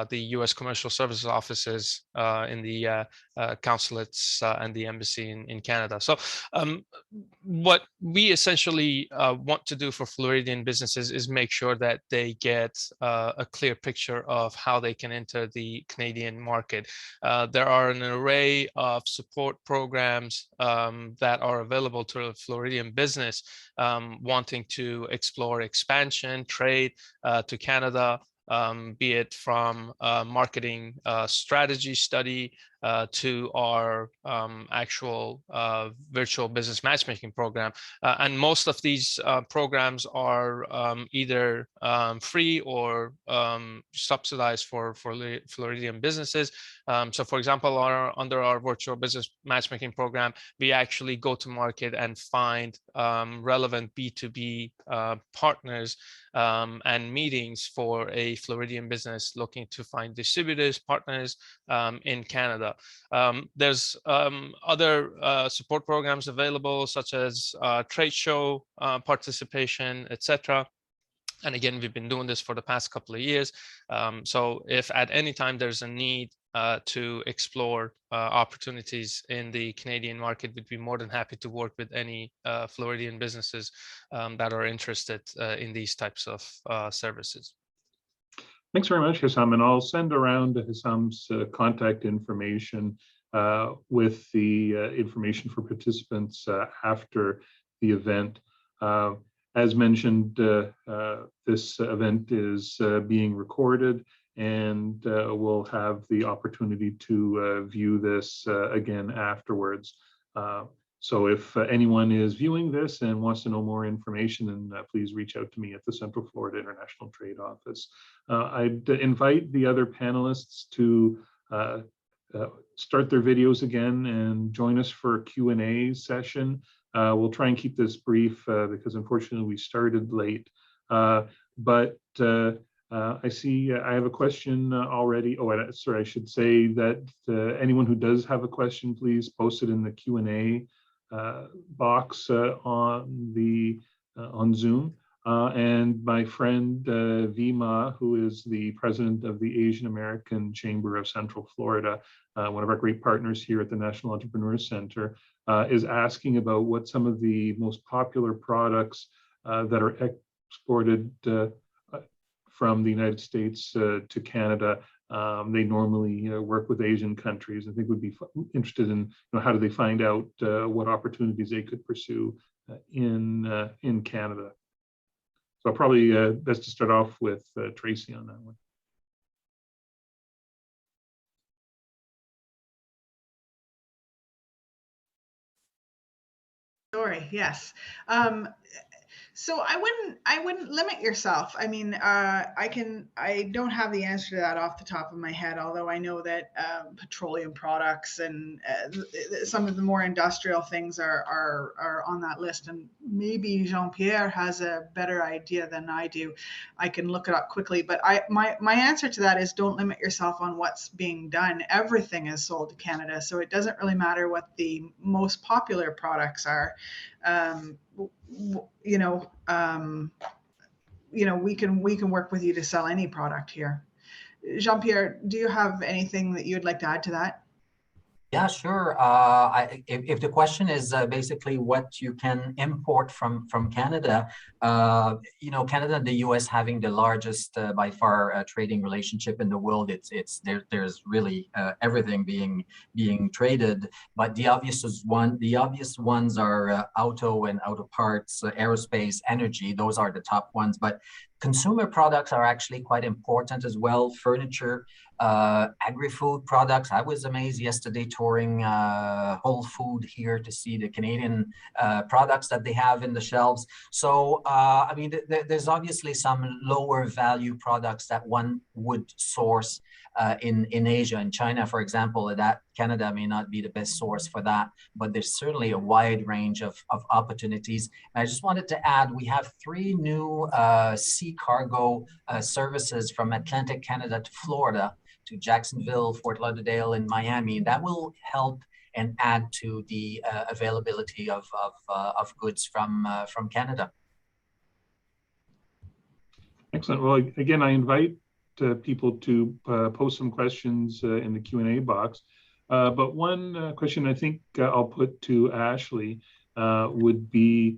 the U.S. Commercial Services offices in the consulates and the embassy in Canada. So what we essentially want to do for Floridian businesses is make sure that they get a clear picture of how they can enter the Canadian market. There are an array of support programs that are available to a Floridian business wanting to explore expansion, trade to Canada, be it from marketing strategy study to our actual virtual business matchmaking program. And most of these programs are either free or subsidized for Floridian businesses. So for example, under our virtual business matchmaking program, we actually go to market and find relevant B2B partners and meetings for a Floridian business looking to find distributors, partners in Canada. There's other support programs available, such as trade show participation, etc. And again, we've been doing this for the past couple of years. So if at any time there's a need to explore opportunities in the Canadian market, we'd be more than happy to work with any Floridian businesses that are interested in these types of services. Thanks very much, Hessam, and I'll send around Hessam's contact information with the information for participants after the event. As mentioned, this event is being recorded, and we'll have the opportunity to view this again afterwards. So if anyone is viewing this and wants to know more information, then please reach out to me at the Central Florida International Trade Office. I'd invite the other panelists to start their videos again and join us for a Q&A session. We'll try and keep this brief because unfortunately we started late. But I see I have a question already. Oh, sorry, I should say that anyone who does have a question, please post it in the Q&A box on Zoom. And my friend Vima, who is the president of the Asian American Chamber of Central Florida, one of our great partners here at the National Entrepreneur Center, is asking about what some of the most popular products that are exported from the United States to Canada. They normally work with Asian countries. I think would be interested in how do they find out what opportunities they could pursue in Canada. So probably best to start off with Tracy on that one. Sorry, yes. So I wouldn't limit yourself. I mean, I don't have the answer to that off the top of my head, although I know that petroleum products and some of the more industrial things are on that list. And maybe Jean-Pierre has a better idea than I do. I can look it up quickly, but my answer to that is don't limit yourself on what's being done. Everything is sold to Canada, so it doesn't really matter what the most popular products are. You know, we can work with you to sell any product here. Jean-Pierre, do you have anything that you'd like to add to that? Yeah, sure. If the question is basically what you can import from Canada, you know, Canada and the U.S. having the largest by far trading relationship in the world, there's really everything being traded. But the obvious ones are auto and auto parts, aerospace, energy. Those are the top ones. But consumer products are actually quite important as well. Furniture. Agri-food products. I was amazed yesterday touring Whole Food here to see the Canadian products that they have in the shelves. So, I mean, there's obviously some lower value products that one would source in Asia and China, for example, that Canada may not be the best source for that, but there's certainly a wide range of opportunities. And I just wanted to add, we have 3 new sea cargo services from Atlantic Canada to Florida, to Jacksonville, Fort Lauderdale, and Miami. That will help and add to the availability of goods from Canada. Excellent. Well, again, I invite people to post some questions in the Q&A box. But one question I think I'll put to Ashley would be,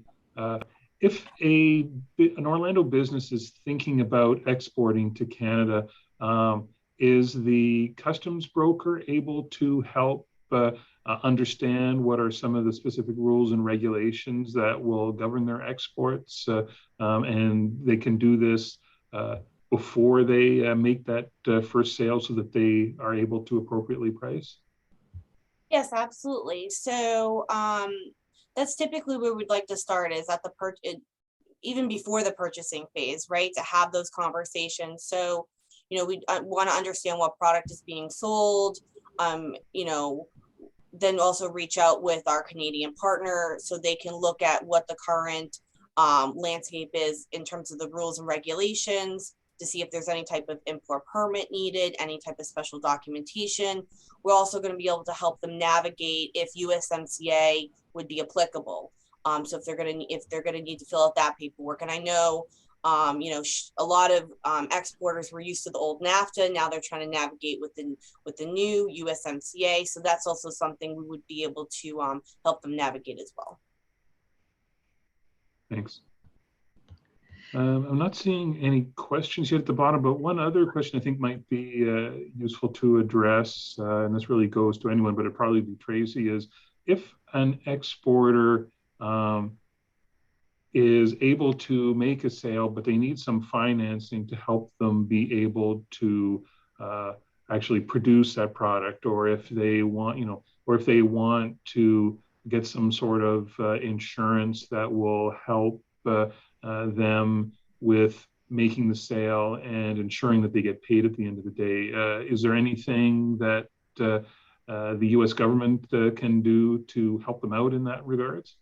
if an Orlando business is thinking about exporting to Canada, is the customs broker able to help understand what are some of the specific rules and regulations that will govern their exports? And they can do this before they make that first sale so that they are able to appropriately price? Yes, absolutely. So that's typically where we'd like to start, is at the even before the purchasing phase, right? To have those conversations. So, you know, we want to understand what product is being sold, you know, then also reach out with our Canadian partner so they can look at what the current landscape is in terms of the rules and regulations, to see if there's any type of import permit needed, any type of special documentation. We're also going to be able to help them navigate if USMCA would be applicable. So if they're going to need to fill out that paperwork. And I know, you know, a lot of exporters were used to the old NAFTA. Now they're trying to navigate with the new USMCA. So that's also something we would be able to help them navigate as well. Thanks. I'm not seeing any questions yet at the bottom, but one other question I think might be useful to address, and this really goes to anyone, but it'd probably be Tracy, is if an exporter is able to make a sale, but they need some financing to help them be able to actually produce that product, or if they want, you know, or if they want to get some sort of insurance that will help them with making the sale and ensuring that they get paid at the end of the day. Is there anything that the U.S. government can do to help them out in that regards?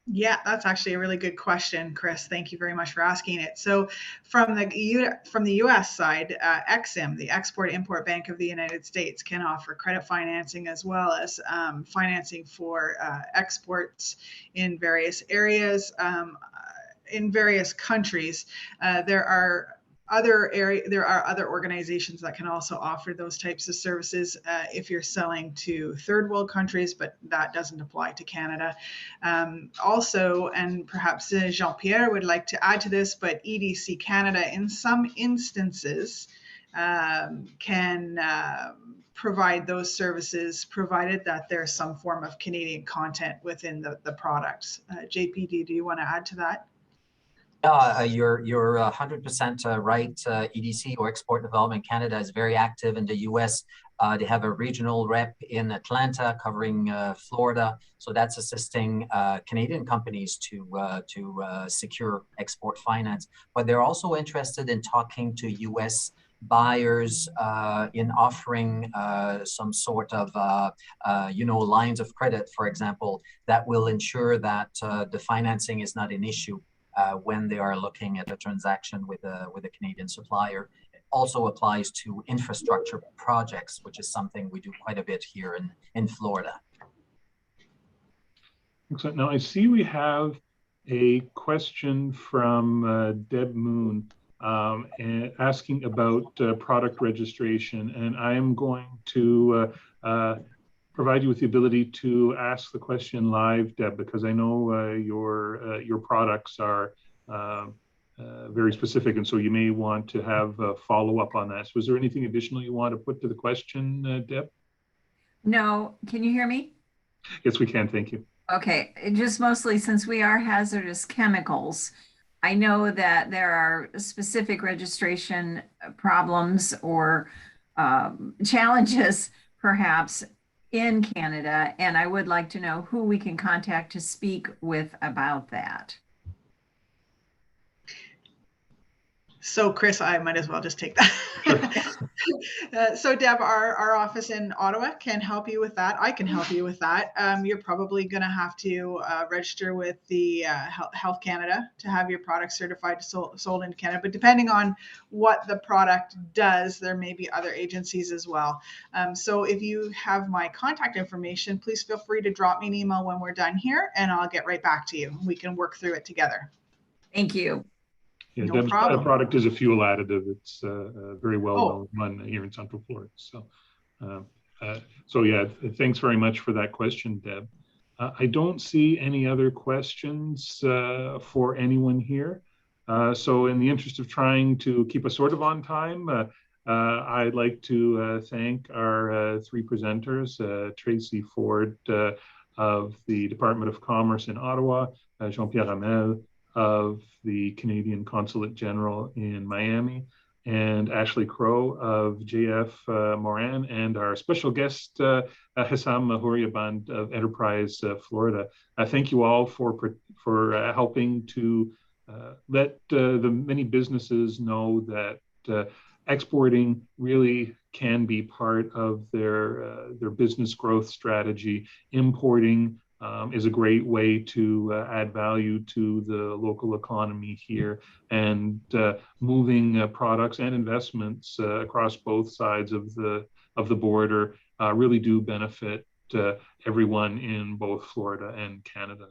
Yeah, that's actually a really good question, Chris. Thank you very much for asking it. So from the U.S. side, EXIM, the Export-Import Bank of the United States, can offer credit financing as well as financing for exports in various areas, in various countries. There are other organizations that can also offer those types of services if you're selling to third world countries, but that doesn't apply to Canada. Also, and perhaps Jean-Pierre would like to add to this, but EDC Canada in some instances can provide those services, provided that there's some form of Canadian content within the products. JP, do you want to add to that? You're 100% right. EDC, or Export Development Canada, is very active in the US. They have a regional rep in Atlanta covering Florida. So that's assisting Canadian companies to secure export finance. But they're also interested in talking to US buyers in offering some sort of lines of credit, for example, that will ensure that the financing is not an issue when they are looking at a transaction with a Canadian supplier. It also applies to infrastructure projects, which is something we do quite a bit here in Florida. Excellent. Now I see we have a question from Deb Moon asking about product registration, and I am going to provide you with the ability to ask the question live, Deb, because I know your products are very specific, and so you may want to have a follow-up on that. So is there anything additional you want to put to the question, Deb? No. Can you hear me? Yes, we can. Thank you. Okay. Just mostly since we are hazardous chemicals, I know that there are specific registration problems or challenges, perhaps, in Canada, and I would like to know who we can contact to speak with about that. So Chris, I might as well just take that. So Deb, our office in Ottawa can help you with that. I can help you with that. You're probably going to have to register with the Health Canada to have your product certified sold in Canada. But depending on what the product does, there may be other agencies as well. So if you have my contact information, please feel free to drop me an email when we're done here, and I'll get right back to you. We can work through it together. Thank you. Yeah, No Deb's problem. product is a fuel additive. It's very well known here in Central Florida. So yeah, thanks very much for that question, Deb. I don't see any other questions for anyone here. So in the interest of trying to keep us sort of on time, I'd like to thank our three presenters, Tracy Ford of the Department of Commerce in Ottawa, Jean-Pierre Hamel of the Canadian Consulate-General in Miami, and Ashley Crow of JF Moran, and our special guest, Hissam Mahuriaband of Enterprise Florida. Thank you all for helping to let the many businesses know that exporting really can be part of their business growth strategy. Importing is a great way to add value to the local economy here, and moving products and investments across both sides of the border really do benefit everyone in both Florida and Canada.